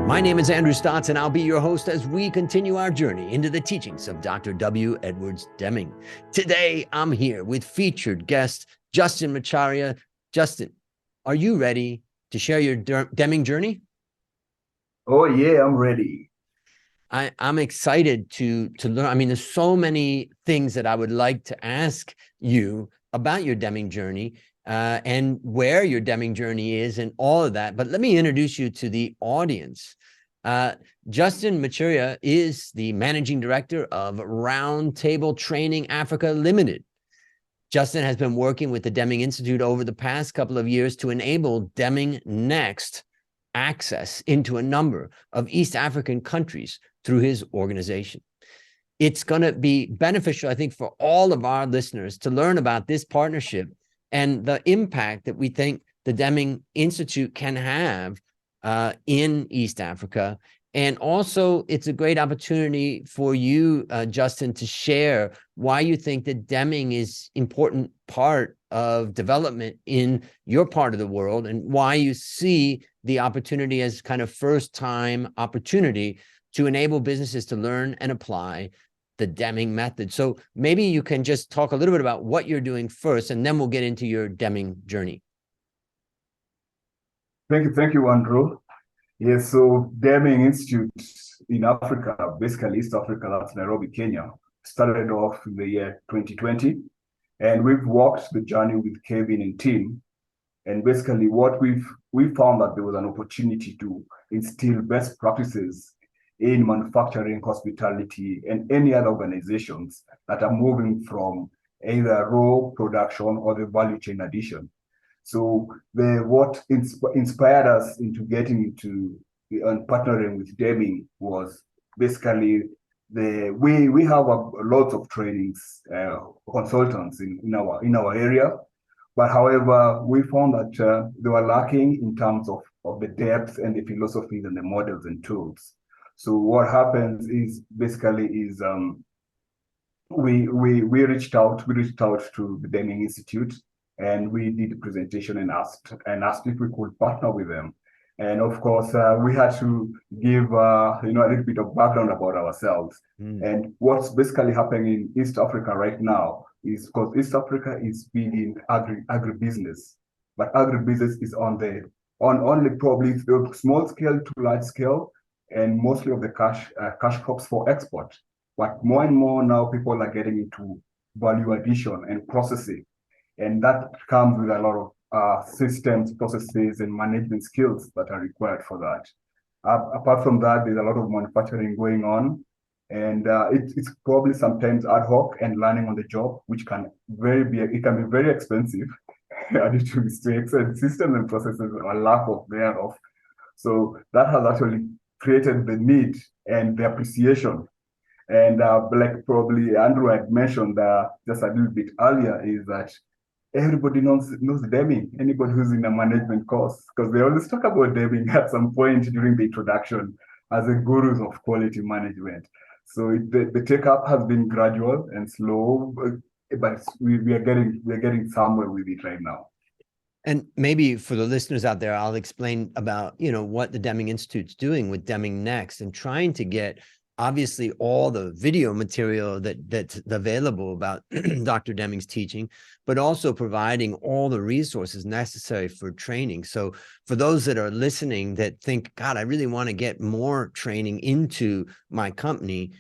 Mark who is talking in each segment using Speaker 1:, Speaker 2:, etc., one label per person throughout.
Speaker 1: My name is Andrew Stotz, and I'll be your host as we continue our journey into the teachings of Dr. W. Edwards Deming. Today, I'm here with featured guest Justin Macharia. Justin, are you ready to share your Deming journey?
Speaker 2: Oh yeah, I'm ready.
Speaker 1: I'm excited to learn. I mean, there's so many things that I would like to ask you about your Deming journey and where your Deming journey is and all of that. But let me introduce you to the audience. Justin Macharia is the managing director of Roundtable Training Africa Limited. Justin has been working with the Deming Institute over the past couple of years to enable DemingNEXT access into a number of East African countries through his organization. It's going to be beneficial, I think, for all of our listeners to learn about this partnership and the impact that we think the Deming Institute can have in East Africa. And also, it's a great opportunity for you, Justin, to share why you think that Deming is an important part of development in your part of the world and why you see the opportunity as kind of first-time opportunity to enable businesses to learn and apply the Deming method. So maybe you can just talk a little bit about what you're doing first, and then we'll get into your Deming journey.
Speaker 2: Thank you, Andrew. Yes, so Deming Institute in Africa, basically East Africa, that's Nairobi, Kenya, started off in the year 2020. And we've walked the journey with Kevin and team. And basically what we found that there was an opportunity to instill best practices in manufacturing, hospitality, and any other organizations that are moving from either raw production or the value chain addition. So what inspired us into getting into and partnering with Deming was basically we have lots of trainings, consultants in our area, but however we found that they were lacking in terms of the depth and the philosophies and the models and tools. So what happens is basically we reached out to the Deming Institute, and we did a presentation and asked if we could partner with them. And of course, we had to give a little bit of background about ourselves. And what's basically happening in East Africa right now is because East Africa is big in agribusiness, but agribusiness is on only probably small scale to large scale, and mostly of the cash crops for export. But more and more now, people are getting into value addition and processing. And that comes with a lot of systems, processes, and management skills that are required for that. Apart from that, there's a lot of manufacturing going on, and it's probably sometimes ad hoc and learning on the job, which can be very expensive due to mistakes and systems and processes or lack of thereof. So that has actually created the need and the appreciation. And like probably Andrew had mentioned just a little bit earlier, is that everybody knows Deming, anybody who's in a management course, because they always talk about Deming at some point during the introduction as a gurus of quality management. So the take-up has been gradual and slow, but we are getting somewhere with it right now.
Speaker 1: And maybe for the listeners out there, I'll explain about what the Deming Institute's doing with DemingNEXT and trying to get obviously all the video material that's available about Dr. Deming's teaching, but also providing all the resources necessary for training. So for those that are listening that think, God, I really want to get more training into my company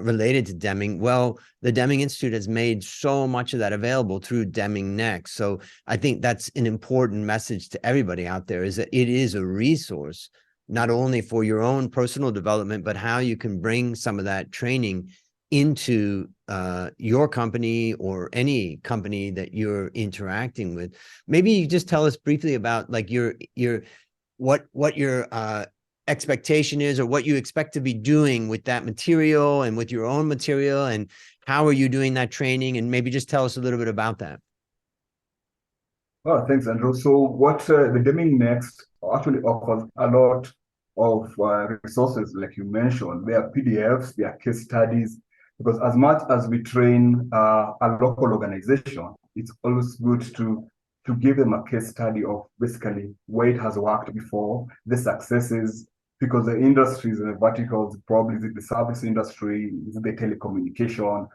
Speaker 1: related to Deming, well, the Deming Institute has made so much of that available through DemingNEXT. So I think that's an important message to everybody out there, is that it is a resource not only for your own personal development, but how you can bring some of that training into your company or any company that you're interacting with. Maybe you just tell us briefly about like what your expectation is, or what you expect to be doing with that material and with your own material, and how are you doing that training, and maybe just tell us a little bit about that.
Speaker 2: Oh, thanks, Andrew. So what the DemingNEXT actually offers a lot of resources, like you mentioned. There are PDFs, there are case studies, because as much as we train a local organization, it's always good to give them a case study of basically where it has worked before, the successes, because the industries and the verticals, probably is it the service industry, is it the telecommunication,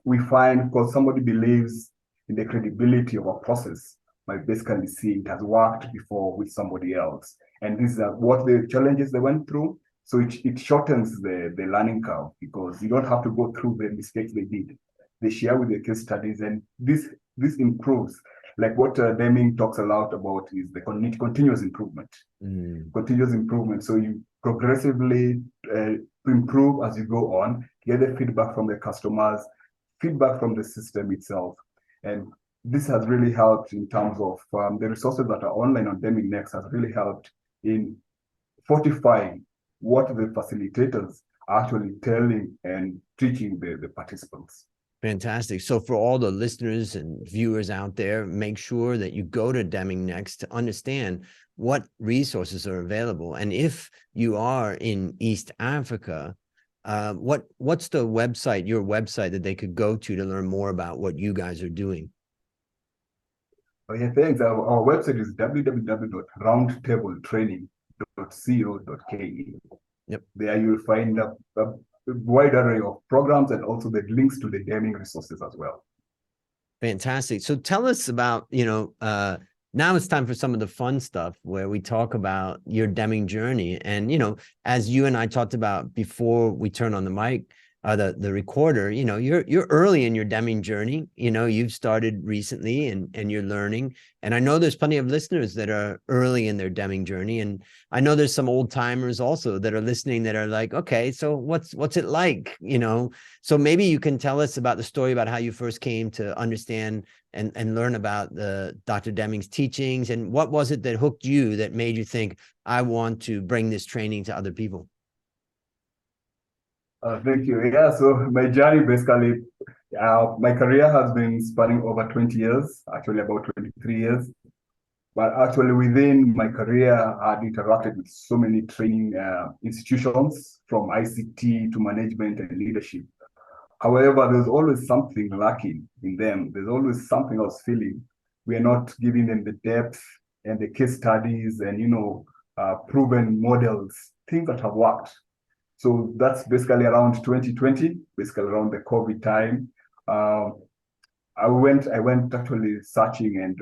Speaker 2: we find because somebody believes in the credibility of a process by basically seeing it has worked before with somebody else. And these are what the challenges they went through. So it shortens the learning curve because you don't have to go through the mistakes they did. They share with the case studies, and this improves. Like what Deming talks a lot about is the continuous improvement. Continuous improvement. So you progressively improve as you go on, get the feedback from the customers, feedback from the system itself. And this has really helped in terms of the resources that are online on DemingNEXT has really helped in fortifying what the facilitators are actually telling and teaching the participants.
Speaker 1: Fantastic. So for all the listeners and viewers out there, make sure that you go to DemingNEXT to understand what resources are available. And if you are in East Africa, what's the website, your website, that they could go to learn more about what you guys are doing?
Speaker 2: Oh, yeah, thanks. Our website is www.roundtabletraining.co.ke.
Speaker 1: Yep.
Speaker 2: There you'll find a wide array of programs and also the links to the Deming resources as well.
Speaker 1: Fantastic. So tell us about, now it's time for some of the fun stuff where we talk about your Deming journey. And, as you and I talked about before we turn on the mic, the recorder, you're early in your Deming journey. You've started recently and you're learning. And I know there's plenty of listeners that are early in their Deming journey. And I know there's some old timers also that are listening that are like, okay, so what's it like? So maybe you can tell us about the story about how you first came to understand and learn about the Dr. Deming's teachings, and what was it that hooked you, that made you think, I want to bring this training to other people?
Speaker 2: Thank you. Yeah, so my journey basically, my career has been spanning over 20 years, actually about 23 years. But actually within my career, I had interacted with so many training institutions, from ICT to management and leadership. However, there's always something lacking in them. There's always something I was feeling. We are not giving them the depth and the case studies and, proven models, things that have worked. So that's basically around 2020, basically around the COVID time. I went actually searching and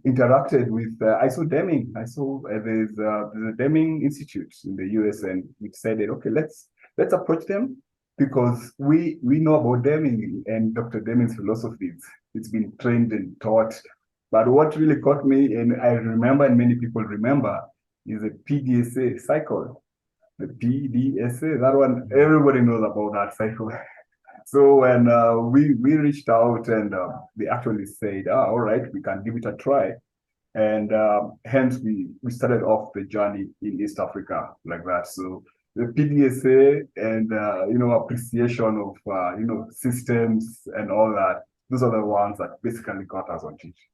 Speaker 2: interacted with, I saw Deming. I saw there's a Deming Institute in the US, and we decided, okay, let's approach them, because we know about Deming and Dr. Deming's philosophies. It's been trained and taught. But what really caught me, and I remember, and many people remember, is the PDSA cycle. The PDSA, that one, everybody knows about that cycle. So when we reached out, and they actually said, all right, we can give it a try. And hence we started off the journey in East Africa like that. So the PDSA and, appreciation of, systems and all that, those are the ones that basically got us on teach.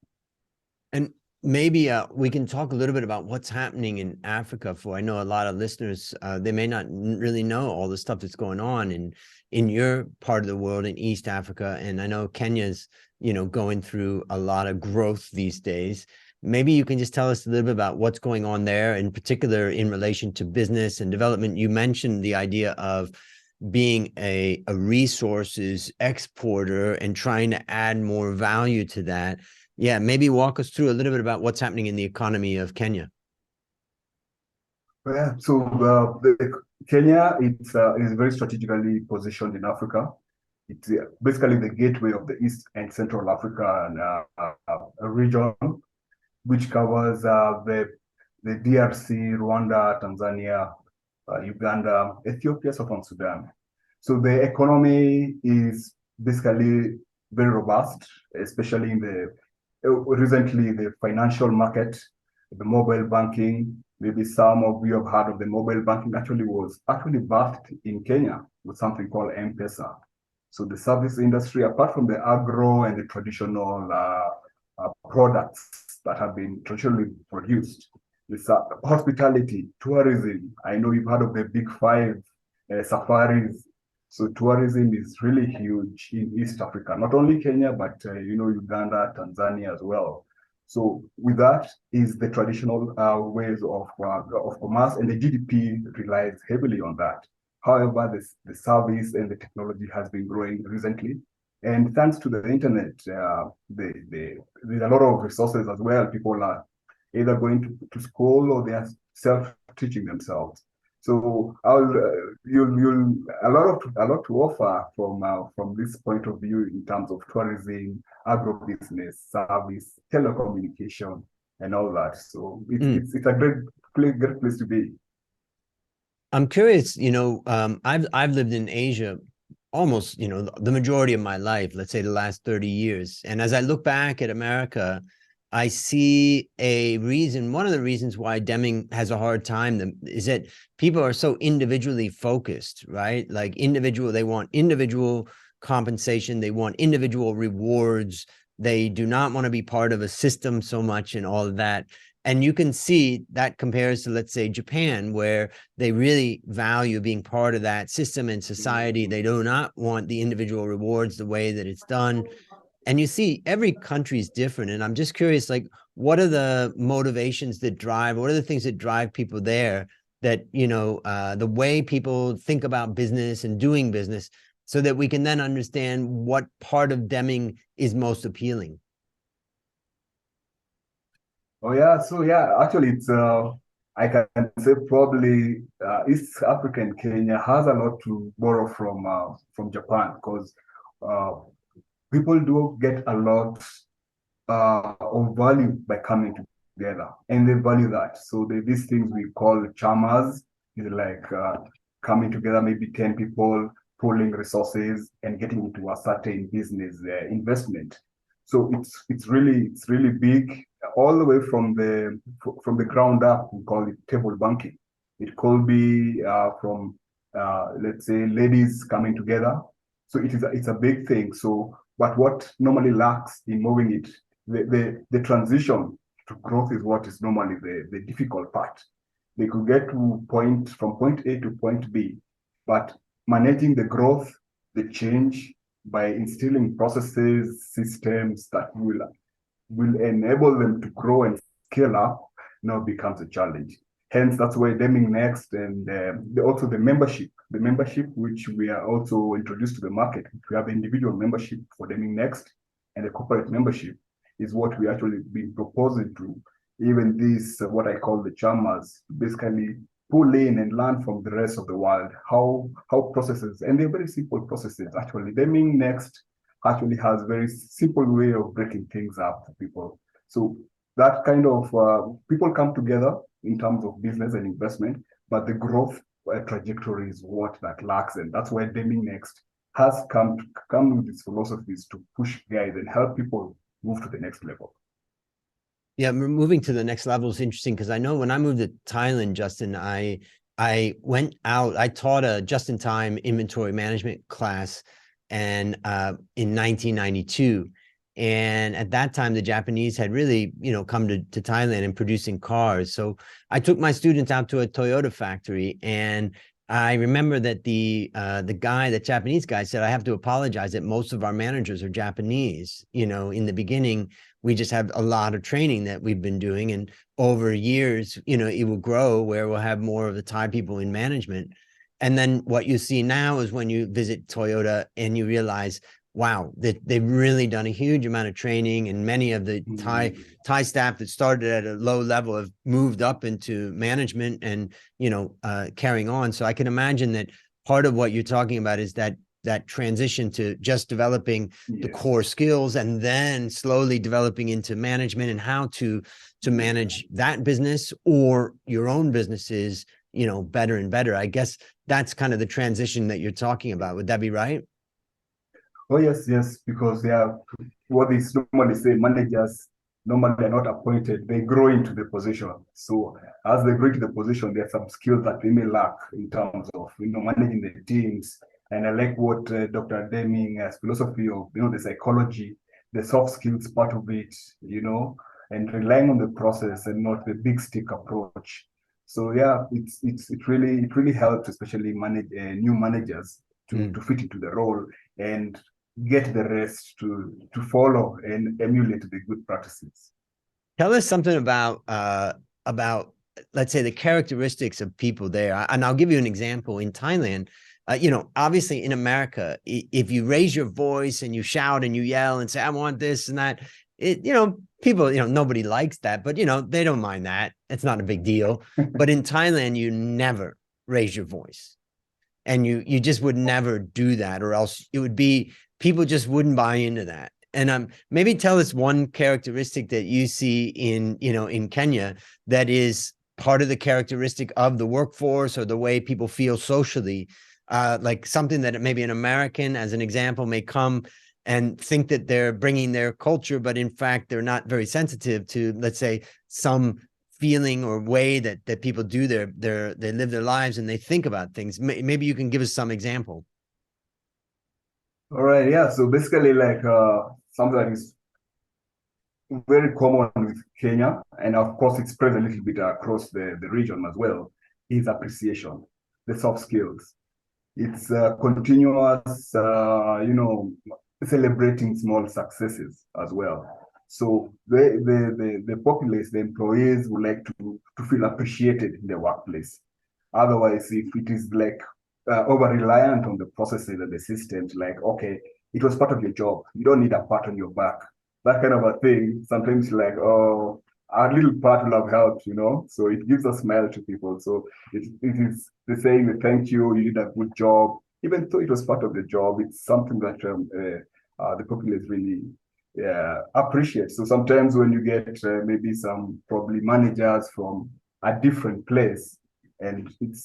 Speaker 1: And maybe we can talk a little bit about what's happening in Africa. For I know a lot of listeners, they may not really know all the stuff that's going on in your part of the world, in East Africa. And I know Kenya's, going through a lot of growth these days. Maybe you can just tell us a little bit about what's going on there, in particular in relation to business and development. You mentioned the idea of being a resources exporter and trying to add more value to that. Yeah, maybe walk us through a little bit about what's happening in the economy of Kenya.
Speaker 2: Yeah, so Kenya is very strategically positioned in Africa. It's basically the gateway of the East and Central African region, which covers the DRC, Rwanda, Tanzania, Uganda, Ethiopia, Southern Sudan. So the economy is basically very robust, especially in recently the financial market, the mobile banking. Maybe some of you have heard of the mobile banking. Was birthed in Kenya with something called M-Pesa. So the service industry, apart from the agro and the traditional products that have been traditionally produced, this hospitality, tourism. I know you've heard of the big five safaris. So tourism is really huge in East Africa, not only Kenya, but Uganda, Tanzania as well. So with that is the traditional ways of commerce, and the GDP relies heavily on that. However, the service and the technology has been growing recently. And thanks to the internet, there's a lot of resources as well. People are either going to school or they are self-teaching themselves. So you'll a lot to offer from this point of view in terms of tourism, agribusiness, service, telecommunication, and all that. So it's a great place to be.
Speaker 1: I'm curious, I've lived in Asia almost, the majority of my life, let's say the last 30 years. And as I look back at America, I see one of the reasons why Deming has a hard time is that people are so individually focused, right? Like they want individual compensation, they want individual rewards. They do not want to be part of a system so much and all of that. And you can see that compares to, let's say, Japan, where they really value being part of that system and society. They do not want the individual rewards the way that it's done. And you see every country is different. And I'm just curious, like, what are the motivations that what are the things that drive people there, that, the way people think about business and doing business, so that we can then understand what part of Deming is most appealing?
Speaker 2: Oh yeah, so yeah, actually it's I can say probably East African Kenya has a lot to borrow from Japan, because uh, people do get a lot of value by coming together, and they value that. So these things we call chamas is like coming together, maybe 10 people pooling resources and getting into a certain business investment. So it's really big, all the way from the ground up. We call it table banking. It could be from let's say ladies coming together. So it's a big thing. So but what normally lacks in moving it, the transition to growth is what is normally the difficult part. They could get from point A to point B, but managing the growth, the change, by instilling processes, systems that will enable them to grow and scale up, now becomes a challenge. Hence, that's why DemingNEXT and also the membership which we are also introduced to the market. We have individual membership for DemingNEXT, and the corporate membership is what we actually been proposing to even this, what I call the chamas, basically pull in and learn from the rest of the world how processes, and they're very simple processes. Actually, DemingNEXT actually has very simple way of breaking things up for people. So that kind of people come together in terms of business and investment, but the growth trajectory is what that lacks, and that's why DemingNEXT has come with its philosophies to push guys and help people move to the next level.
Speaker 1: Yeah, moving to the next level is interesting, because I know when I moved to Thailand, Justin, I went out, I taught a just-in-time inventory management class, and in 1992. And at that time, the Japanese had really, come to Thailand and producing cars. So I took my students out to a Toyota factory, and I remember that the Japanese guy said, I have to apologize that most of our managers are Japanese. In the beginning, we just have a lot of training that we've been doing, and over years, it will grow where we'll have more of the Thai people in management. And then what you see now is when you visit Toyota and you realize, wow, that they've really done a huge amount of training, and many of the Thai staff that started at a low level have moved up into management and, carrying on. So I can imagine that part of what you're talking about is that transition to just developing the core skills, and then slowly developing into management and how to manage that business or your own businesses, better and better. I guess that's kind of the transition that you're talking about. Would that be right?
Speaker 2: Oh yes, because what they normally say, managers normally are not appointed; they grow into the position. So as they grow into the position, there are some skills that they may lack in terms of managing the teams. And I like what Dr. Deming's philosophy of the psychology, the soft skills part of it, and relying on the process and not the big stick approach. So yeah, it really helps, especially new managers to fit into the role and get the rest to follow and emulate the good practices.
Speaker 1: Tell us something about, let's say, the characteristics of people there. And I'll give you an example. In Thailand, obviously in America, if you raise your voice and you shout and you yell and say, I want this and that, people, nobody likes that, but, they don't mind that. It's not a big deal. But in Thailand, you never raise your voice. And you just would never do that, or else it would be, people just wouldn't buy into that. And maybe tell us one characteristic that you see in Kenya that is part of the characteristic of the workforce or the way people feel socially, like something that maybe an American, as an example, may come and think that they're bringing their culture, but in fact, they're not very sensitive to, let's say, some feeling or way that people do they live their lives and they think about things. Maybe you can give us some example.
Speaker 2: All right, yeah. So basically, like something that is very common with Kenya, and of course it spreads a little bit across the region as well, is appreciation, the soft skills. It's continuous, celebrating small successes as well. So the populace, the employees would like to feel appreciated in the workplace. Otherwise, if it is like over-reliant on the processes and the systems, like, okay, it was part of your job, you don't need a pat on your back, that kind of a thing. Sometimes like, oh, a little pat will have helped, so it gives a smile to people. So it is the saying, the thank you, you did a good job, even though it was part of the job. It's something that the populace really appreciate. So sometimes when you get maybe some probably managers from a different place, and it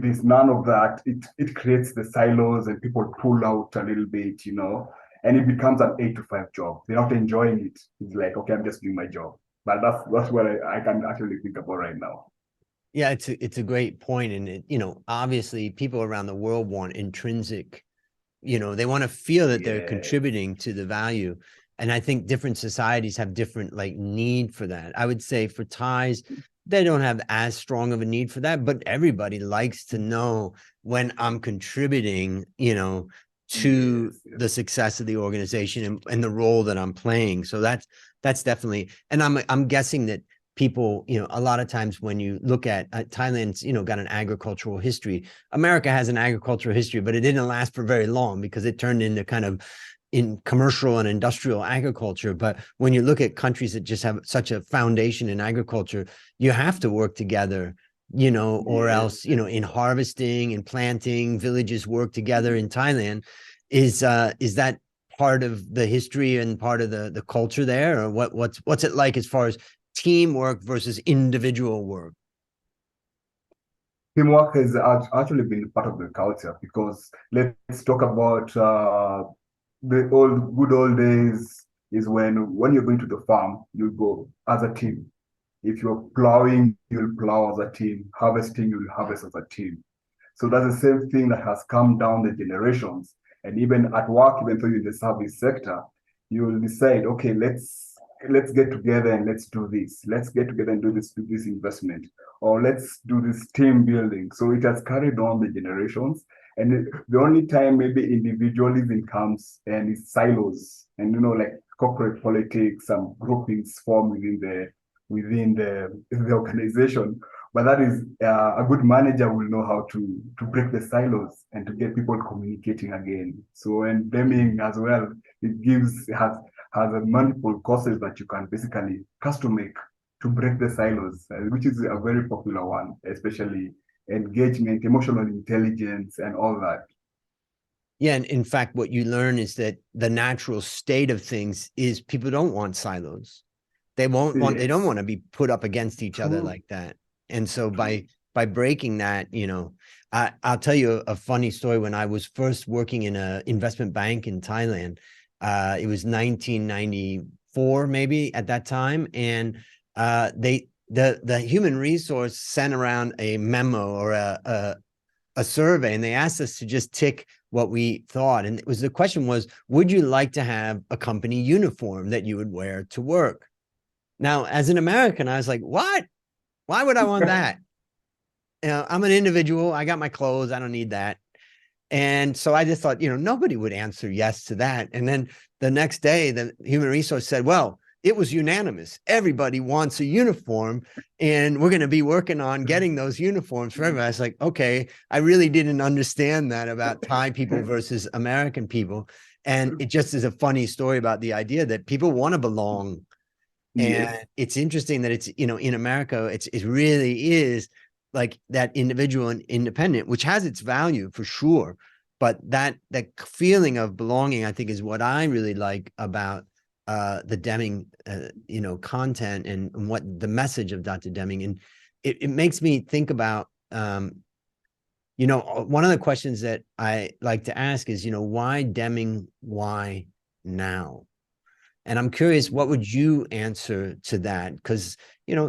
Speaker 2: is none of that, it creates the silos and people pull out a little bit, and it becomes an 8 to 5 job. They're not enjoying it. It's like, okay, I'm just doing my job. But that's what I can actually think about right now.
Speaker 1: Yeah, it's a great point. And obviously people around the world want intrinsic, they want to feel that they're contributing to the value. And I think different societies have different like need for that. I would say for Thais, they don't have as strong of a need for that, but everybody likes to know when I'm contributing, to the success of the organization and the role that I'm playing. So that's definitely, and I'm guessing that people, a lot of times when you look at Thailand's, got an agricultural history. America has an agricultural history, but it didn't last for very long because it turned into kind of in commercial and industrial agriculture. But when you look at countries that just have such a foundation in agriculture, you have to work together, or else, in harvesting and planting, villages work together in Thailand. Is that part of the history and part of the culture there, or what's it like as far as teamwork versus individual work?
Speaker 2: Teamwork has actually been part of the culture, because let's talk about the good old days is when you're going to the farm, you go as a team. If you're plowing, you'll plow as a team. Harvesting, you'll harvest as a team. So that's the same thing that has come down the generations. And even at work, even though you're in the service sector, you'll decide, okay, let's get together and let's do this. Let's get together and do this investment, or let's do this team building. So it has carried on the generations. And the only time maybe individualism comes and it's silos, and like corporate politics, some groupings form within the organization. But that is a good manager will know how to break the silos and to get people communicating again. So, and Deming as well, it has a multiple courses that you can basically custom make to break the silos, which is a very popular one, especially engagement, emotional intelligence, and all that.
Speaker 1: Yeah, and in fact, what you learn is that the natural state of things is people don't want silos. They won't want, they don't want to be put up against each other like that. And so by breaking that, I'll tell you a funny story. When I was first working in an investment bank in Thailand, it was 1994 maybe at that time, and the human resource sent around a memo or a survey, and they asked us to just tick what we thought. And the question was, would you like to have a company uniform that you would wear to work? Now, as an American, I was like, what? Why would I want that? I'm an individual. I got my clothes. I don't need that. And so I just thought, nobody would answer yes to that. And then the next day, the human resource said, well, it was unanimous. Everybody wants a uniform, and we're going to be working on getting those uniforms for everybody. It's like, okay, I really didn't understand that about Thai people versus American people. And it just is a funny story about the idea that people want to belong.
Speaker 2: Yes.
Speaker 1: And it's interesting that it's, in America, it really is like that individual and independent, which has its value for sure. But that feeling of belonging, I think, is what I really like about the Deming, content and what the message of Dr. Deming. And it makes me think about, one of the questions that I like to ask is, why Deming? Why now? And I'm curious, what would you answer to that? Because,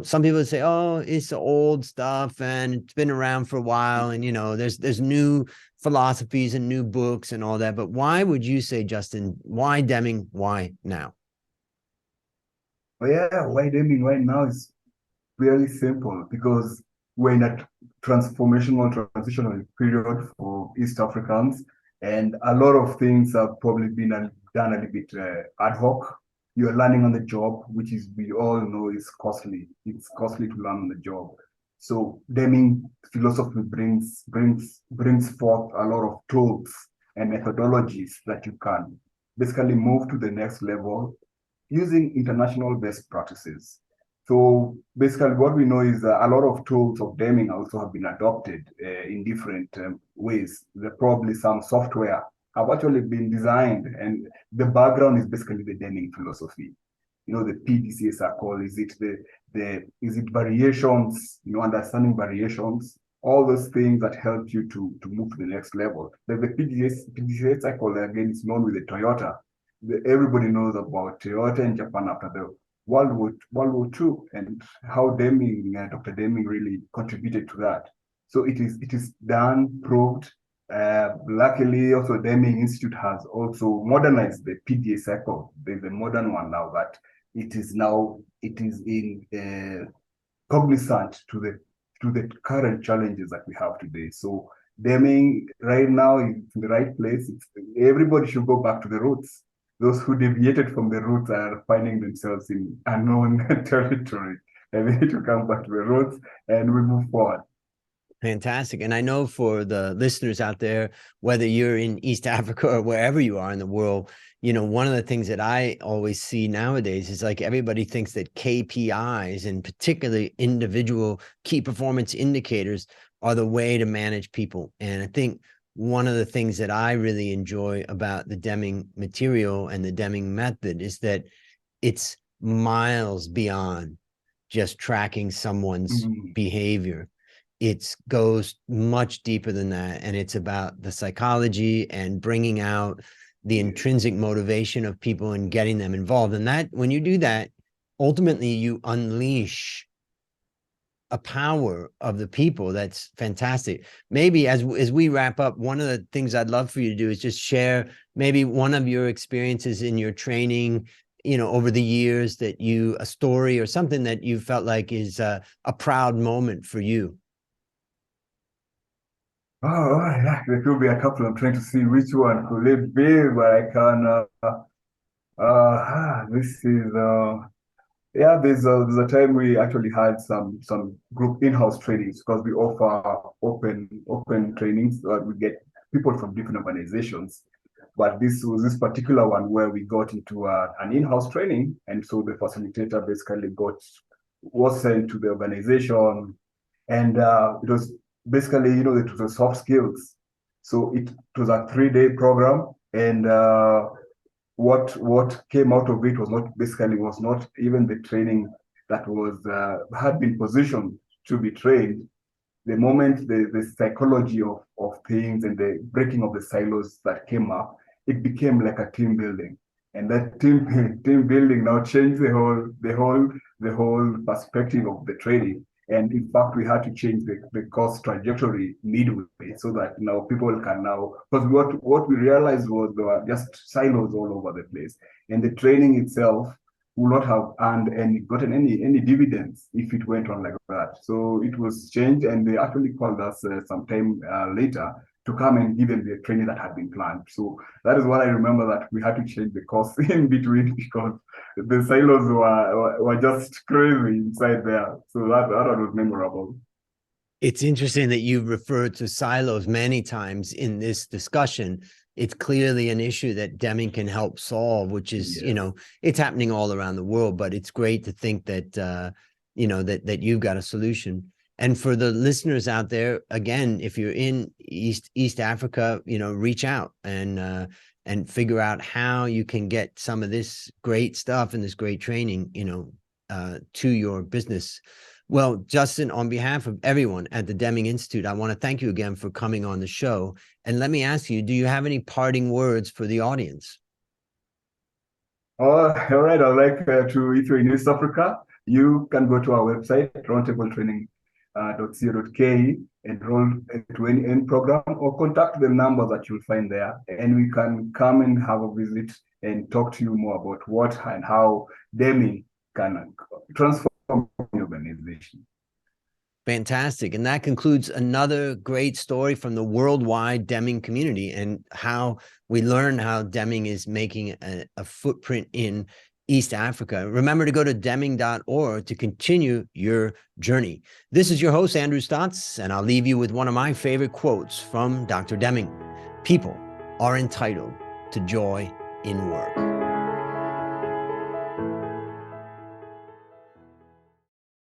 Speaker 1: some people say, oh, it's old stuff and it's been around for a while. And, there's new philosophies and new books and all that. But why would you say, Justin, why Deming? Why now?
Speaker 2: But yeah, why Deming right now is really simple because we're in a transformational, transitional period for East Africans. And a lot of things have probably been done a little bit ad hoc. You're learning on the job, which is, we all know, is costly. It's costly to learn on the job. So Deming philosophy brings forth a lot of tools and methodologies that you can basically move to the next level using international best practices. So basically what we know is a lot of tools of Deming also have been adopted in different ways. There probably some software have actually been designed, and the background is basically the Deming philosophy. The PDCA circle, is it variations, understanding variations, all those things that help you to move to the next level. Like the PDCA cycle, again, is known with the Toyota. Everybody knows about Toyota in Japan after the World War II, and how Dr. Deming really contributed to that. So it is done, proved. Luckily, also Deming Institute has also modernized the PDA cycle. There's a modern one now that it is in cognizant to the current challenges that we have today. So Deming right now is in the right place. Everybody should go back to the roots. Those who deviated from the roots are finding themselves in unknown territory, and they need to come back to the roots, and we move forward.
Speaker 1: Fantastic. And I know for the listeners out there, whether you're in East Africa or wherever you are in the world, one of the things that I always see nowadays is like everybody thinks that KPIs, and particularly individual key performance indicators, are the way to manage people. And I think one of the things that I really enjoy about the Deming material and the Deming method is that it's miles beyond just tracking someone's behavior. It goes much deeper than that. And it's about the psychology and bringing out the intrinsic motivation of people and getting them involved. And that, when you do that, ultimately you unleash a power of the people that's fantastic. Maybe as we wrap up, one of the things I'd love for you to do is just share maybe one of your experiences in your training, over the years, that a story or something that you felt like is a proud moment for you.
Speaker 2: Oh, yeah, there could be a couple. I'm trying to see which one could it be, but I can. This is yeah. There's a time we actually had some group in-house trainings because we offer open trainings. We get people from different organizations, but this was this particular one where we got into an in-house training, and so the facilitator basically was sent to the organization, and it was basically, it was a soft skills. So it was a 3-day program, and what came out of it was not even the training that was had been positioned to be trained. The moment the psychology of things and the breaking of the silos that came up, it became like a team building, and that team building now changed the whole perspective of the training. And in fact, we had to change the course trajectory midway so that now people can now, because what we realized was there were just silos all over the place. And the training itself would not have gotten any dividends if it went on like that. So it was changed, and they actually called us sometime later to come and give them the training that had been planned. So that is what I remember, that we had to change the course in between because the silos were just crazy inside there. So that was memorable.
Speaker 1: It's interesting that you referred to silos many times in this discussion. It's clearly an issue that Deming can help solve, which is, you know, it's happening all around the world, but it's great to think that, you know, that you've got a solution. And for the listeners out there, again, if you're in East Africa, you know, reach out and figure out how you can get some of this great stuff and this great training, you know, to your business. Well, Justin, on behalf of everyone at the Deming Institute, I want to thank you again for coming on the show. And let me ask you, do you have any parting words for the audience?
Speaker 2: All right. I'd like to, if you're in East Africa, you can go to our website, roundtabletraining.co.ke, enroll into any program, or contact the number that you'll find there, and we can come and have a visit and talk to you more about what and how Deming can transform the organization.
Speaker 1: Fantastic. And that concludes another great story from the worldwide Deming community and how we learn how Deming is making a footprint in East Africa. Remember to go to Deming.org to continue your journey. This is your host, Andrew Stotz, and I'll leave you with one of my favorite quotes from Dr. Deming. People are entitled to joy in work.